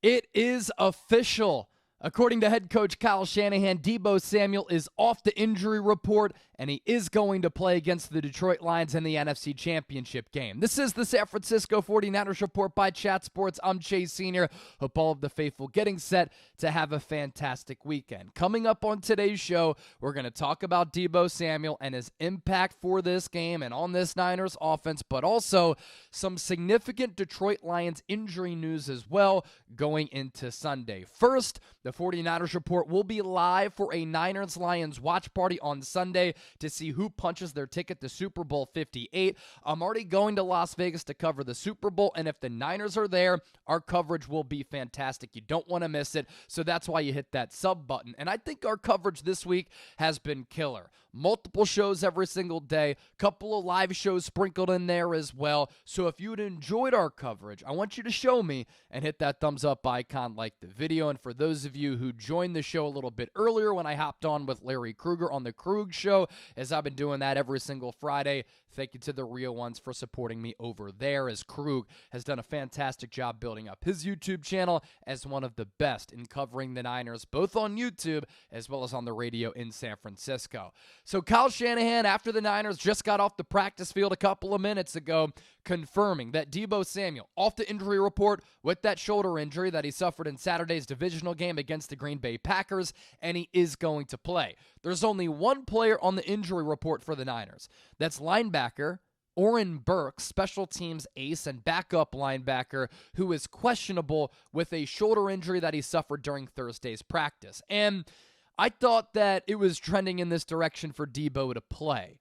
It is official. According to head coach Kyle Shanahan, Deebo Samuel is off the injury report, and he is going to play against the Detroit Lions in the NFC Championship game. This is the San Francisco 49ers Report by Chat Sports. I'm Chase Sr. Hope all of the faithful getting set to have a fantastic weekend. Coming up on today's show, we're going to talk about Deebo Samuel and his impact for this game and on this Niners offense, but also some significant Detroit Lions injury news as well going into Sunday. First, the 49ers Report will be live for a Niners-Lions watch party on Sunday to see who punches their ticket to Super Bowl 58. I'm already going to Las Vegas to cover the Super Bowl, and if the Niners are there, our coverage will be fantastic. You don't want to miss it, so that's why you hit that sub button. And I think our coverage this week has been killer. Multiple shows every single day, couple of live shows sprinkled in there as well. So if you'd enjoyed our coverage, I want you to show me and hit that thumbs up icon, like the video. And for those of you who joined the show a little bit earlier when I hopped on with Larry Krueger on the Krug Show, as I've been doing that every single Friday, thank you to the real ones for supporting me over there, as Krug has done a fantastic job building up his YouTube channel as one of the best in covering the Niners, both on YouTube as well as on the radio in San Francisco. So Kyle Shanahan, after the Niners just got off the practice field a couple of minutes ago, confirming that Deebo Samuel off the injury report with that shoulder injury that he suffered in Saturday's divisional game against the Green Bay Packers, and he is going to play. There's only one player on the injury report for the Niners. That's linebacker Oren Burks, special teams ace and backup linebacker, who is questionable with a shoulder injury that he suffered during Thursday's practice. And I thought that it was trending in this direction for Deebo to play.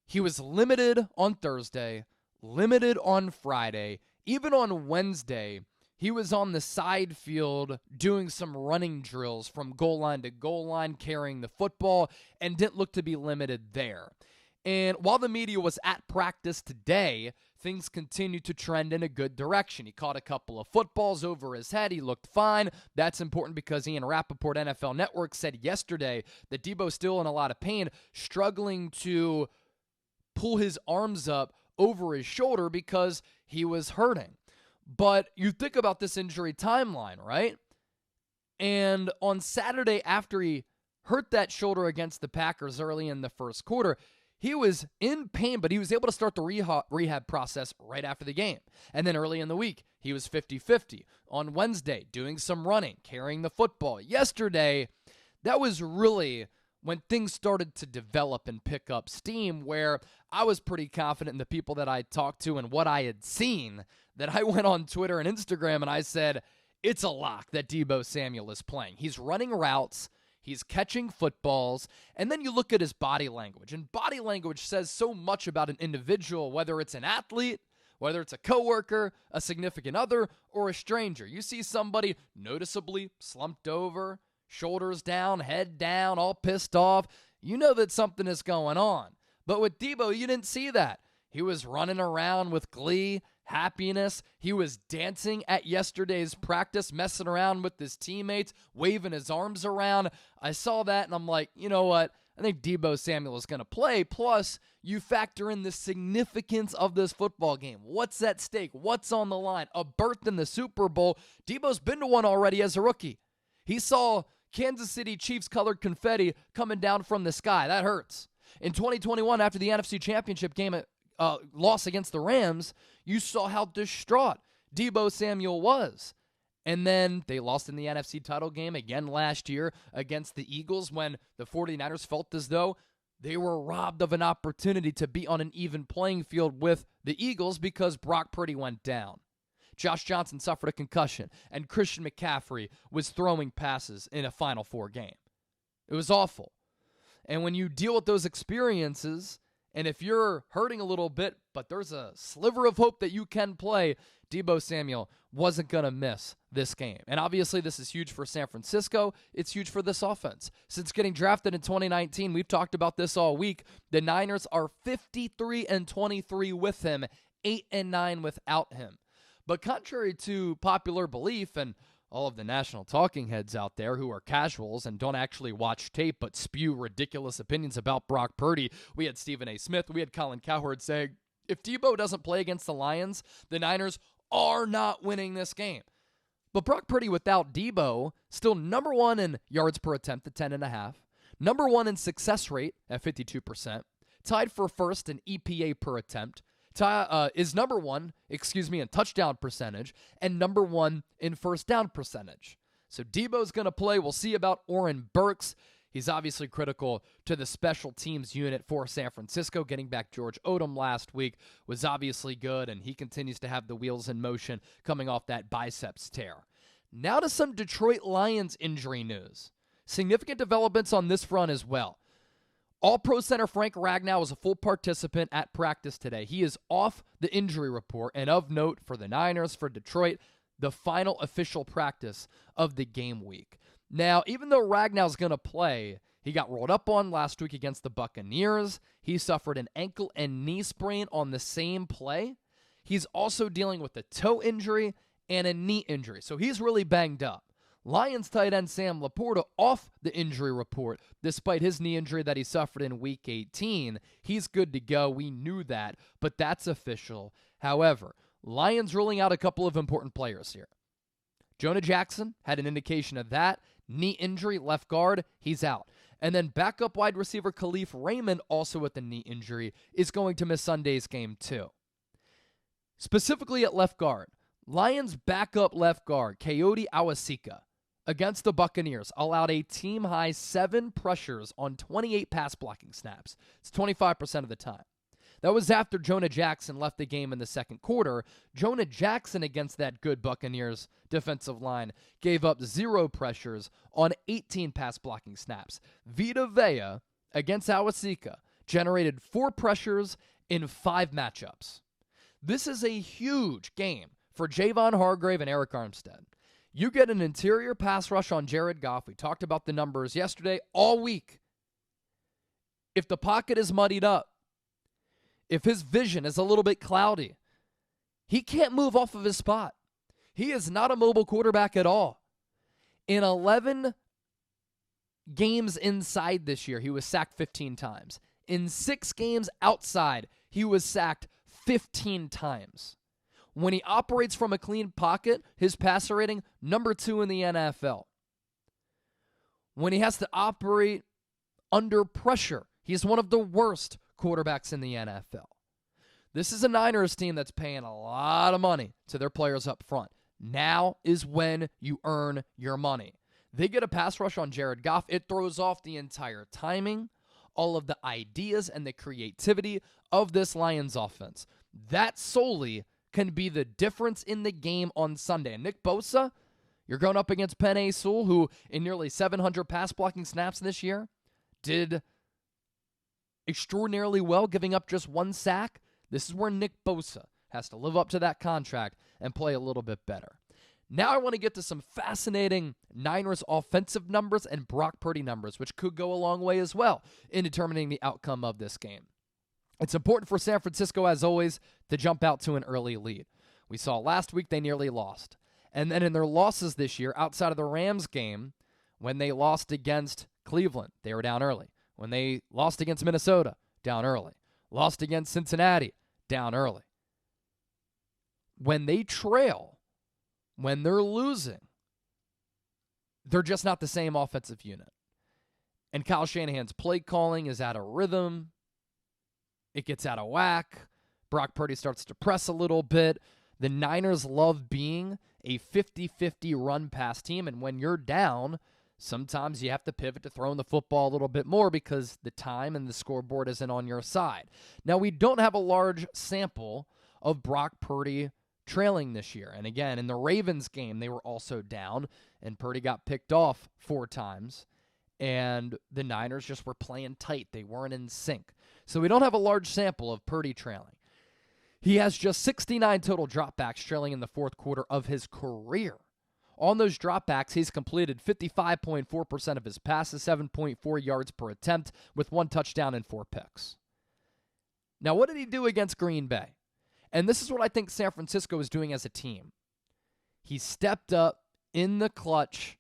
He was limited on Thursday, limited on Friday. Even on Wednesday, he was on the side field doing some running drills from goal line to goal line, carrying the football, and didn't look to be limited there. And while the media was at practice today, things continued to trend in a good direction. He caught a couple of footballs over his head. He looked fine. That's important because Ian Rappaport, NFL Network, said yesterday that Deebo's still in a lot of pain, struggling to pull his arms up over his shoulder because he was hurting. But you think about this injury timeline, right? And on Saturday, after he hurt that shoulder against the Packers early in the first quarter, he was in pain, but he was able to start the rehab process right after the game. And then early in the week, he was 50-50. On Wednesday, doing some running, carrying the football. Yesterday, that was really when things started to develop and pick up steam, where I was pretty confident in the people that I talked to and what I had seen, that I went on Twitter and Instagram and I said, it's a lock that Deebo Samuel is playing. He's running routes. He's catching footballs, and then you look at his body language, and body language says so much about an individual, whether it's an athlete, whether it's a coworker, a significant other, or a stranger. You see somebody noticeably slumped over, shoulders down, head down, all pissed off, you know that something is going on. But with Deebo, you didn't see that. He was running around with glee, happiness. He was dancing at yesterday's practice, messing around with his teammates, waving his arms around. I saw that, and I'm like, you know what? I think Deebo Samuel is going to play. Plus, you factor in the significance of this football game. What's at stake? What's on the line? A berth in the Super Bowl. Deebo's been to one already as a rookie. He saw Kansas City Chiefs-colored confetti coming down from the sky. That hurts. In 2021, after the NFC Championship game loss against the Rams, you saw how distraught Deebo Samuel was. And then they lost in the NFC title game again last year against the Eagles when the 49ers felt as though they were robbed of an opportunity to be on an even playing field with the Eagles because Brock Purdy went down. Josh Johnson suffered a concussion, and Christian McCaffrey was throwing passes in a Final Four game. It was awful. And when you deal with those experiences, and if you're hurting a little bit, but there's a sliver of hope that you can play, Deebo Samuel wasn't going to miss this game. And obviously this is huge for San Francisco. It's huge for this offense. Since getting drafted in 2019, we've talked about this all week. The Niners are 53-23 with him, 8-9 without him. But contrary to popular belief and all of the national talking heads out there who are casuals and don't actually watch tape but spew ridiculous opinions about Brock Purdy, we had Stephen A. Smith, we had Colin Cowherd saying, if Deebo doesn't play against the Lions, the Niners are not winning this game. But Brock Purdy without Deebo, still number one in yards per attempt at 10.5, number one in success rate at 52%, tied for first in EPA per attempt, is number one, in touchdown percentage, and number one in first down percentage. So Deebo's going to play. We'll see about Oren Burks. He's obviously critical to the special teams unit for San Francisco. Getting back George Odom last week was obviously good, and he continues to have the wheels in motion coming off that biceps tear. Now to some Detroit Lions injury news. Significant developments on this front as well. All-Pro center Frank Ragnow was a full participant at practice today. He is off the injury report, and of note for the Niners, for Detroit, the final official practice of the game week. Now, even though Ragnow's going to play, he got rolled up on last week against the Buccaneers. He suffered an ankle and knee sprain on the same play. He's also dealing with a toe injury and a knee injury, so he's really banged up. Lions tight end Sam Laporta off the injury report despite his knee injury that he suffered in Week 18. He's good to go. We knew that, but that's official. However, Lions ruling out a couple of important players here. Jonah Jackson had an indication of that. Knee injury, left guard, he's out. And then backup wide receiver Khalif Raymond, also with a knee injury, is going to miss Sunday's game too. Specifically at left guard, Lions backup left guard, Coyote Awasika, against the Buccaneers, allowed a team-high 7 pressures on 28 pass blocking snaps. It's 25% of the time. That was after Jonah Jackson left the game in the second quarter. Jonah Jackson, against that good Buccaneers defensive line, gave up 0 pressures on 18 pass blocking snaps. Vita Vea, against Awasika, generated 4 pressures in 5 matchups. This is a huge game for Javon Hargrave and Eric Armstead. You get an interior pass rush on Jared Goff. We talked about the numbers yesterday, all week. If the pocket is muddied up, if his vision is a little bit cloudy, he can't move off of his spot. He is not a mobile quarterback at all. In 11 games inside this year, he was sacked 15 times. In 6 games outside, he was sacked 15 times. When he operates from a clean pocket, his passer rating, number 2 in the NFL. When he has to operate under pressure, he's one of the worst quarterbacks in the NFL. This is a Niners team that's paying a lot of money to their players up front. Now is when you earn your money. They get a pass rush on Jared Goff. It throws off the entire timing, all of the ideas and the creativity of this Lions offense. That solely can be the difference in the game on Sunday. And Nick Bosa, you're going up against Penei Sewell, who in nearly 700 pass blocking snaps this year did extraordinarily well, giving up just 1 sack. This is where Nick Bosa has to live up to that contract and play a little bit better. Now I want to get to some fascinating Niners offensive numbers and Brock Purdy numbers, which could go a long way as well in determining the outcome of this game. It's important for San Francisco, as always, to jump out to an early lead. We saw last week they nearly lost. And then in their losses this year, outside of the Rams game, when they lost against Cleveland, they were down early. When they lost against Minnesota, down early. Lost against Cincinnati, down early. When they trail, when they're losing, they're just not the same offensive unit. And Kyle Shanahan's play calling is out of rhythm. It gets out of whack. Brock Purdy starts to press a little bit. The Niners love being a 50-50 run-pass team, and when you're down, sometimes you have to pivot to throwing the football a little bit more because the time and the scoreboard isn't on your side. Now, we don't have a large sample of Brock Purdy trailing this year. And again, in the Ravens game, they were also down, and Purdy got picked off 4 times. And the Niners just were playing tight. They weren't in sync. So we don't have a large sample of Purdy trailing. He has just 69 total dropbacks trailing in the fourth quarter of his career. On those dropbacks, he's completed 55.4% of his passes, 7.4 yards per attempt, with 1 touchdown and 4 picks. Now, what did he do against Green Bay? And this is what I think San Francisco is doing as a team. He stepped up in the clutch,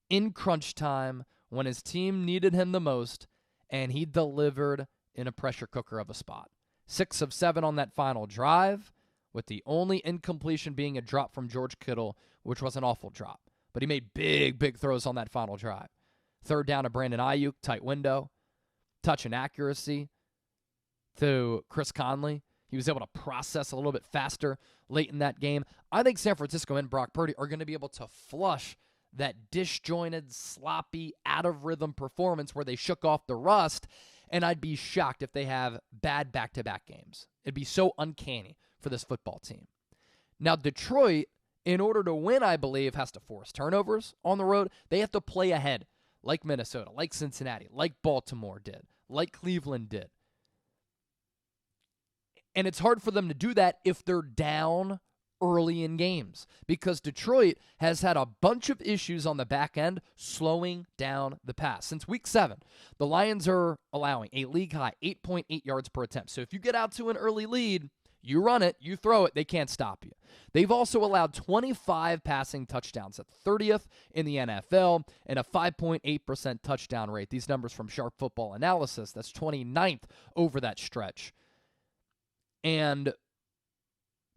in crunch time, when his team needed him the most, and he delivered in a pressure cooker of a spot. 6 of 7 on that final drive, with the only incompletion being a drop from George Kittle which was an awful drop. But he made big throws on that final drive. Third down to Brandon Ayuk, tight window. Touch and accuracy to Chris Conley. He was able to process a little bit faster late in that game. I think San Francisco and Brock Purdy are going to be able to flush that disjointed, sloppy, out-of-rhythm performance where they shook off the rust, and I'd be shocked if they have bad back-to-back games. It'd be so uncanny for this football team. Now, Detroit, in order to win, I believe, has to force turnovers on the road. They have to play ahead, like Minnesota, like Cincinnati, like Baltimore did, like Cleveland did. And it's hard for them to do that if they're down early in games, because Detroit has had a bunch of issues on the back end slowing down the pass. Since week 7, the Lions are allowing a league-high 8.8 yards per attempt. So if you get out to an early lead, you run it, you throw it, they can't stop you. They've also allowed 25 passing touchdowns, at 30th in the NFL, and a 5.8% touchdown rate. These numbers from Sharp Football Analysis, that's 29th over that stretch. And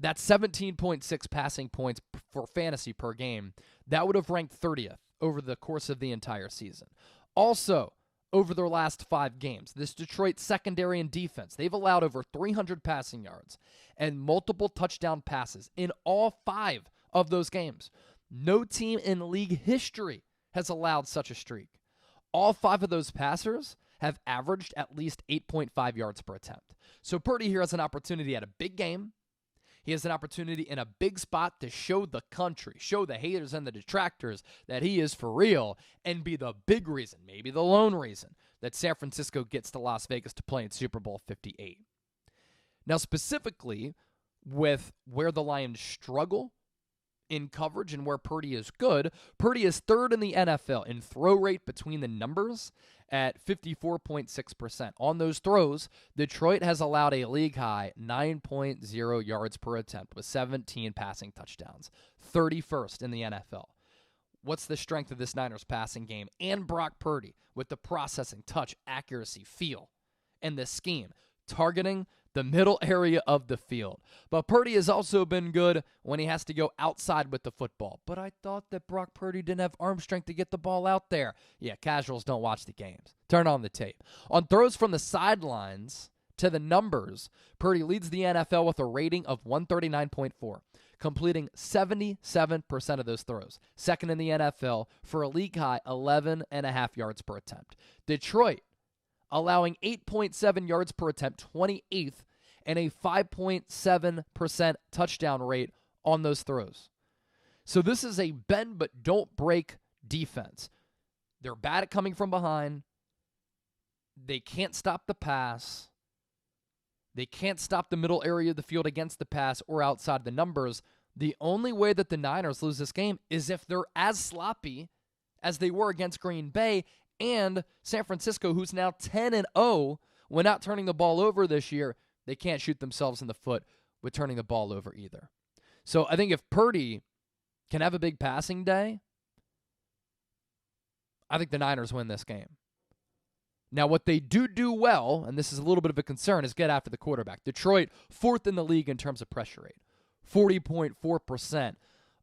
that's 17.6 passing points for fantasy per game. That would have ranked 30th over the course of the entire season. Also, over their last 5 games, this Detroit secondary and defense, they've allowed over 300 passing yards and multiple touchdown passes in all 5 of those games. No team in league history has allowed such a streak. All 5 of those passers have averaged at least 8.5 yards per attempt. So Purdy here has an opportunity at a big game. He has an opportunity in a big spot to show the country, show the haters and the detractors that he is for real, and be the big reason, maybe the lone reason, that San Francisco gets to Las Vegas to play in Super Bowl 58. Now, specifically, with where the Lions struggle in coverage and where Purdy is good, Purdy is 3rd in the NFL in throw rate between the numbers at 54.6%. On those throws, Detroit has allowed a league-high 9.0 yards per attempt with 17 passing touchdowns, 31st in the NFL. What's the strength of this Niners passing game and Brock Purdy with the processing, touch, accuracy, feel, and the scheme, targeting the middle area of the field. But Purdy has also been good when he has to go outside with the football. But I thought that Brock Purdy didn't have arm strength to get the ball out there. Yeah, casuals don't watch the games. Turn on the tape. On throws from the sidelines to the numbers, Purdy leads the NFL with a rating of 139.4, completing 77% of those throws. 2nd in the NFL for a league-high 11.5 yards per attempt. Detroit, allowing 8.7 yards per attempt, 28th, and a 5.7% touchdown rate on those throws. So this is a bend but don't break defense. They're bad at coming from behind. They can't stop the pass. They can't stop the middle area of the field against the pass or outside the numbers. The only way that the Niners lose this game is if they're as sloppy as they were against Green Bay and San Francisco, who's now 10-0 when not turning the ball over this year. They can't shoot themselves in the foot with turning the ball over either. So I think if Purdy can have a big passing day, I think the Niners win this game. Now, what they do well, and this is a little bit of a concern, is get after the quarterback. Detroit, 4th in the league in terms of pressure rate. 40.4%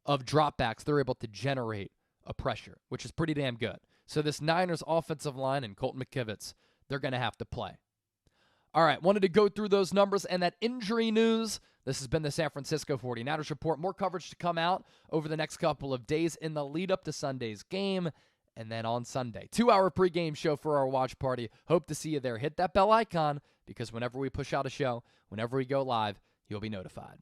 of dropbacks they're able to generate a pressure, which is pretty damn good. So this Niners offensive line and Colton McKivitz, they're going to have to play. All right, wanted to go through those numbers and that injury news. This has been the San Francisco 49ers Report. More coverage to come out over the next couple of days in the lead up to Sunday's game. And then on Sunday, 2-hour pregame show for our watch party. Hope to see you there. Hit that bell icon because whenever we push out a show, whenever we go live, you'll be notified.